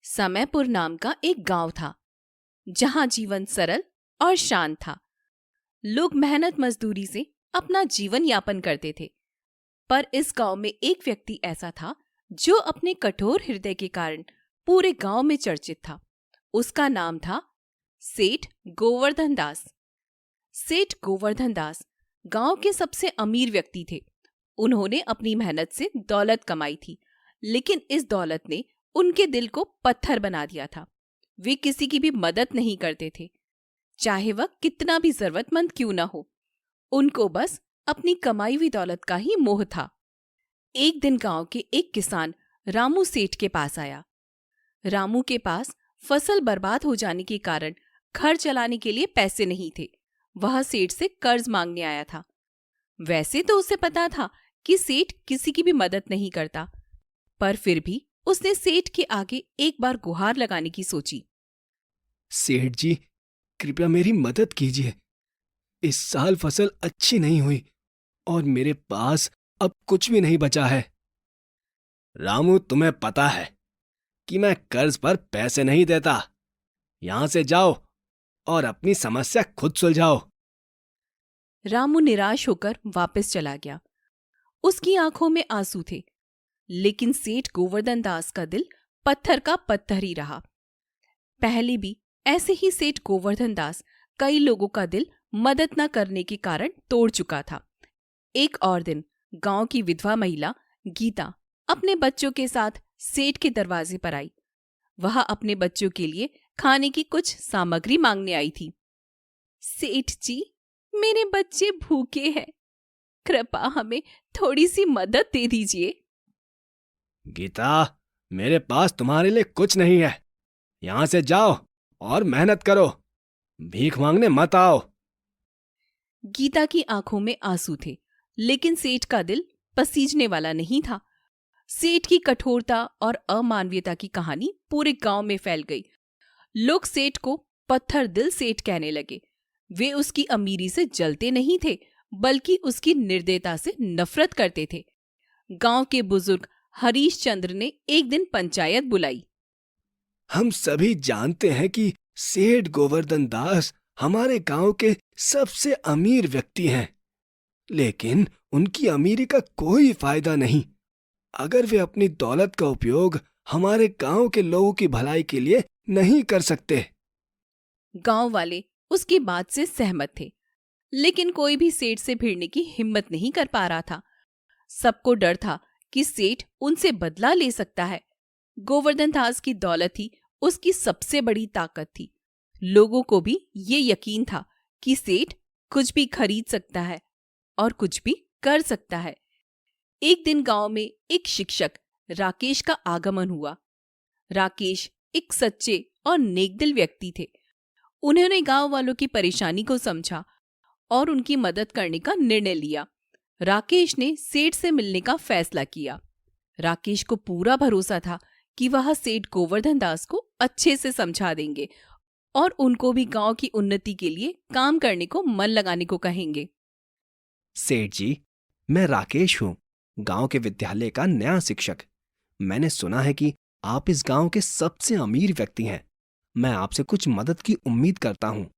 समयपुर नाम का एक गांव था, जहां जीवन सरल और शांत था। लोग मेहनत मजदूरी से अपना जीवन यापन करते थे। पर इस गांव में एक व्यक्ति ऐसा था जो अपने कठोर हृदय के कारण पूरे गांव में चर्चित था। उसका नाम था सेठ गोवर्धन दास। सेठ गोवर्धन दास गांव के सबसे अमीर व्यक्ति थे। उन्होंने अपनी मेहनत से दौलत कमाई थी, लेकिन इस दौलत ने उनके दिल को पत्थर बना दिया था। वे किसी की भी मदद नहीं करते थे, चाहे वह कितना भी जरूरतमंद क्यों न हो। उनको बस अपनी कमाई हुई दौलत का ही मोह था। एक दिन गांव के एक किसान रामू सेठ के पास आया। रामू के पास फसल बर्बाद हो जाने के कारण घर चलाने के लिए पैसे नहीं थे। वह सेठ से कर्ज मांगने आया था। वैसे तो उसे पता था कि सेठ किसी की भी मदद नहीं करता, पर फिर भी उसने सेठ के आगे एक बार गुहार लगाने की सोची। सेठ जी, कृपया मेरी मदद कीजिए। इस साल फसल अच्छी नहीं हुई और मेरे पास अब कुछ भी नहीं बचा है। रामू, तुम्हें पता है कि मैं कर्ज पर पैसे नहीं देता। यहां से जाओ और अपनी समस्या खुद सुलझाओ। रामू निराश होकर वापस चला गया। उसकी आंखों में आंसू थे, लेकिन सेठ गोवर्धन दास का दिल पत्थर का पत्थर ही रहा। पहले भी ऐसे ही सेठ गोवर्धन दास कई लोगों का दिल मदद न करने के कारण तोड़ चुका था। एक और दिन गांव की विधवा महिला गीता अपने बच्चों के साथ सेठ के दरवाजे पर आई। वह अपने बच्चों के लिए खाने की कुछ सामग्री मांगने आई थी। सेठ जी, मेरे बच्चे भूखे हैं, कृपा हमें थोड़ी सी मदद दे दीजिए। गीता, मेरे पास तुम्हारे लिए कुछ नहीं है। यहां से जाओ और मेहनत करो। भीख मांगने मत आओ। गीता की आंखों में आंसू थे, लेकिन सेठ का दिल पसीजने वाला नहीं था। सेठ की कठोरता और अमानवीयता की कहानी पूरे गांव में फैल गई। लोग सेठ को पत्थर दिल सेठ कहने लगे। वे उसकी अमीरी से जलते नहीं थे, बल्कि उसकी निर्दयता से नफरत करते थे। गांव के बुजुर्ग हरीश चंद्र ने एक दिन पंचायत बुलाई। हम सभी जानते हैं कि सेठ गोवर्धन दास हमारे गांव के सबसे अमीर व्यक्ति हैं, लेकिन उनकी अमीरी का कोई फायदा नहीं अगर वे अपनी दौलत का उपयोग हमारे गांव के लोगों की भलाई के लिए नहीं कर सकते। गांव वाले उसकी बात से सहमत थे, लेकिन कोई भी सेठ से भिड़ने की हिम्मत नहीं कर पा रहा था। सबको डर था कि सेठ उनसे बदला ले सकता है। गोवर्धन दास की दौलत ही उसकी सबसे बड़ी ताकत थी। लोगों को भी ये यकीन था कि सेठ कुछ भी खरीद सकता है और कुछ भी कर सकता है। एक दिन गांव में एक शिक्षक राकेश का आगमन हुआ। राकेश एक सच्चे और नेकदिल व्यक्ति थे। उन्होंने गांव वालों की परेशानी को समझा और उनकी मदद करने का निर्णय लिया। राकेश ने सेठ से मिलने का फैसला किया। राकेश को पूरा भरोसा था कि वह सेठ गोवर्धन दास को अच्छे से समझा देंगे और उनको भी गांव की उन्नति के लिए काम करने को मन लगाने को कहेंगे। सेठ जी, मैं राकेश हूँ, गांव के विद्यालय का नया शिक्षक। मैंने सुना है कि आप इस गांव के सबसे अमीर व्यक्ति हैं। मैं आपसे कुछ मदद की उम्मीद करता हूँ।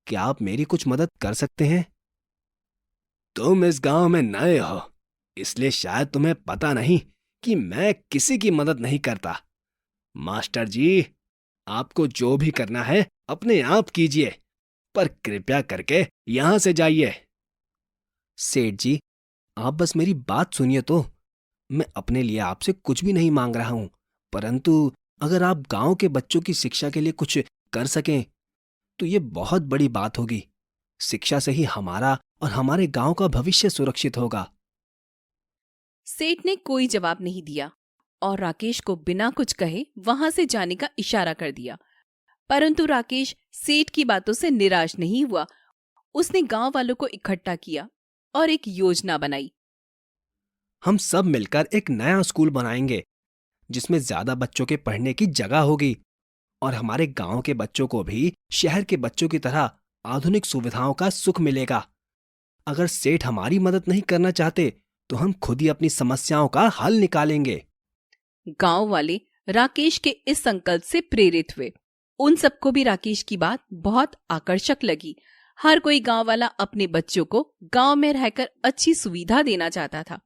क्या आप मेरी कुछ मदद कर सकते हैं? तुम इस गांव में नए हो, इसलिए शायद तुम्हें पता नहीं कि मैं किसी की मदद नहीं करता। मास्टर जी, आपको जो भी करना है अपने आप कीजिए, पर कृपया करके यहां से जाइए। सेठ जी, आप बस मेरी बात सुनिए तो। मैं अपने लिए आपसे कुछ भी नहीं मांग रहा हूं, परंतु अगर आप गांव के बच्चों की शिक्षा के लिए कुछ कर सकें तो ये बहुत बड़ी बात होगी। शिक्षा से ही हमारा और हमारे गांव का भविष्य सुरक्षित होगा। सेठ ने कोई जवाब नहीं दिया और राकेश को बिना कुछ कहे वहां से जाने का इशारा कर दिया। परंतु राकेश सेठ की बातों से निराश नहीं हुआ। उसने गांव वालों को इकट्ठा किया और एक योजना बनाई। हम सब मिलकर एक नया स्कूल बनाएंगे जिसमें ज्यादा बच्चों के पढ़ने की जगह होगी और हमारे गांव के बच्चों को भी शहर के बच्चों की तरह आधुनिक सुविधाओं का सुख मिलेगा। अगर सेठ हमारी मदद नहीं करना चाहते तो हम खुद ही अपनी समस्याओं का हल निकालेंगे। गांव वाले राकेश के इस संकल्प से प्रेरित हुए। उन सबको भी राकेश की बात बहुत आकर्षक लगी। हर कोई गांव वाला अपने बच्चों को गांव में रहकर अच्छी सुविधा देना चाहता था।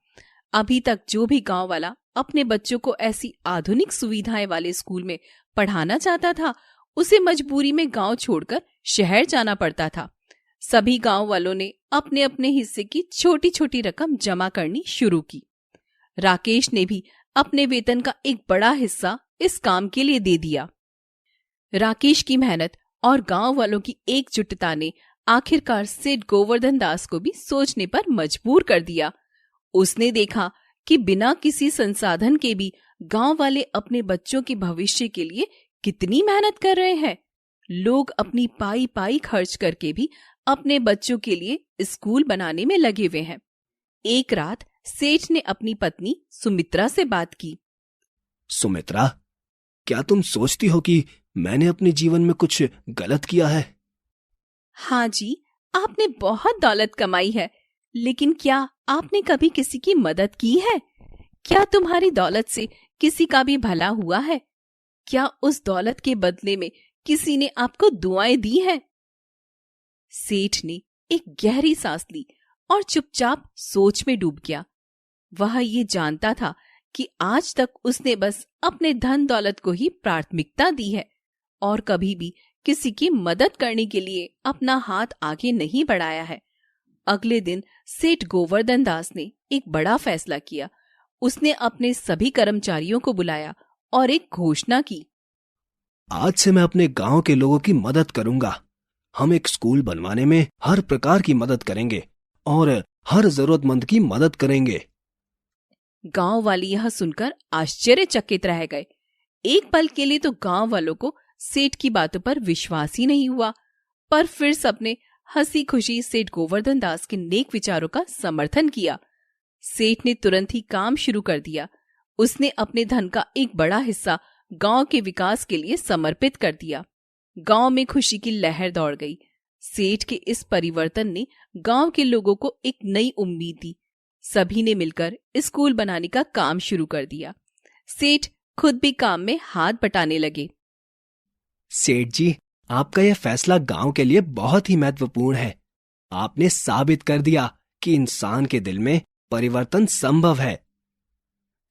अभी तक जो भी गांव वाला अपने बच्चों को ऐसी आधुनिक सुविधाएं वाले स्कूल में पढ़ाना चाहता था, उसे मजबूरी में गांव छोड़कर शहर जाना पड़ता था। सभी गांव वालों ने अपने अपने हिस्से की छोटी छोटी रकम जमा करनी शुरू की। राकेश ने भी अपने वेतन का एक बड़ा हिस्सा इस काम के लिए दे दिया। राकेश की मेहनत और गांव वालों की एकजुटता ने आखिरकार सेठ गोवर्धन दास को भी सोचने पर मजबूर कर दिया। उसने देखा कि बिना किसी संसाधन के भी गांव वाले अपने बच्चों के भविष्य के लिए कितनी मेहनत कर रहे हैं। लोग अपनी पाई पाई खर्च करके भी अपने बच्चों के लिए स्कूल बनाने में लगे हुए हैं। एक रात सेठ ने अपनी पत्नी सुमित्रा से बात की। सुमित्रा, क्या तुम सोचती हो कि मैंने अपने जीवन में कुछ गलत किया है? हाँ जी, आपने बहुत दौलत कमाई है, लेकिन क्या आपने कभी किसी की मदद की है? क्या तुम्हारी दौलत से किसी का भी भला हुआ है? क्या उस दौलत के बदले में किसी ने आपको दुआएं दी हैं? सेठ ने एक गहरी सांस ली और चुपचाप सोच में डूब गया। वह ये जानता था कि आज तक उसने बस अपने धन दौलत को ही प्राथमिकता दी है और कभी भी किसी की मदद करने के लिए अपना हाथ आगे नहीं बढ़ाया है। अगले दिन सेठ गोवर्धन दास ने एक बड़ा फैसला किया। उसने अपने सभी कर्मचारियों को बुलाया और एक घोषणा की। आज से मैं अपने गांव के लोगों की मदद करूंगा। हम एक स्कूल बनवाने में हर प्रकार की मदद करेंगे और हर जरूरतमंद की मदद करेंगे। गांव वाले यह सुनकर आश्चर्यचकित रह गए। एक पल के लिए तो गांव वालों को सेठ की बातों पर विश्वास ही नहीं हुआ, पर फिर सबने हंसी खुशी सेठ गोवर्धन दास के नेक विचारों का समर्थन किया। सेठ ने तुरंत ही काम शुरू कर दिया। उसने अपने धन का एक बड़ा हिस्सा गांव के विकास के लिए समर्पित कर दिया। गांव में खुशी की लहर दौड़ गई। सेठ के इस परिवर्तन ने गांव के लोगों को एक नई उम्मीद दी। सभी ने मिलकर स्कूल बनाने का काम शुरू कर दिया। सेठ खुद भी काम में हाथ बटाने लगे। सेठ जी, आपका यह फैसला गांव के लिए बहुत ही महत्वपूर्ण है। आपने साबित कर दिया कि इंसान के दिल में परिवर्तन संभव है।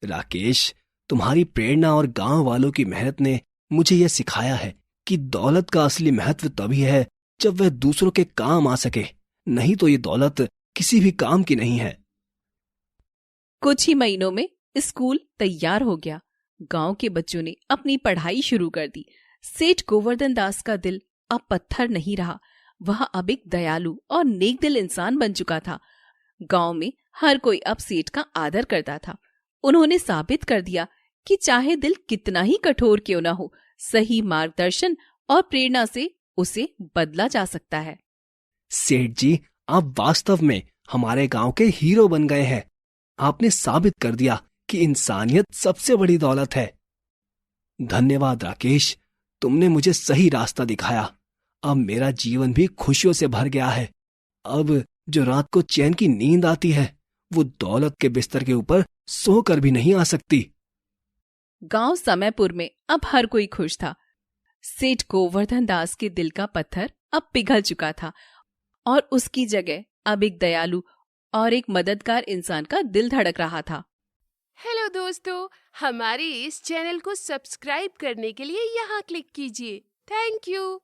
राकेश, तुम्हारी प्रेरणा और गांव वालों की मेहनत ने मुझे यह सिखाया है कि दौलत का असली महत्व तभी है जब वह दूसरों के काम आ सके, नहीं तो ये दौलत किसी भी काम की नहीं है। कुछ ही महीनों में स्कूल तैयार हो गया। गांव के बच्चों ने अपनी पढ़ाई शुरू कर दी। सेठ गोवर्धन दास का दिल अब पत्थर नहीं रहा। वह अब एक दयालु और नेक दिल इंसान बन चुका था। गांव में हर कोई अब सेठ का आदर करता था। उन्होंने साबित कर दिया कि चाहे दिल कितना ही कठोर क्यों न हो, सही मार्गदर्शन और प्रेरणा से उसे बदला जा सकता है। सेठ जी, आप वास्तव में हमारे गांव के हीरो बन गए हैं। आपने साबित कर दिया कि इंसानियत सबसे बड़ी दौलत है। धन्यवाद राकेश, तुमने मुझे सही रास्ता दिखाया। अब मेरा जीवन भी खुशियों से भर गया है। अब जो रात को चैन की नींद आती है, वो दौलत के बिस्तर के ऊपर सोकर भी नहीं आ सकती। गांव समयपुर में अब हर कोई खुश था। सेठ गोवर्धन दास के दिल का पत्थर अब पिघल चुका था और उसकी जगह अब एक दयालु और एक मददगार इंसान का दिल धड़क रहा था। हेलो दोस्तों, हमारे इस चैनल को सब्सक्राइब करने के लिए यहाँ क्लिक कीजिए। Thank you.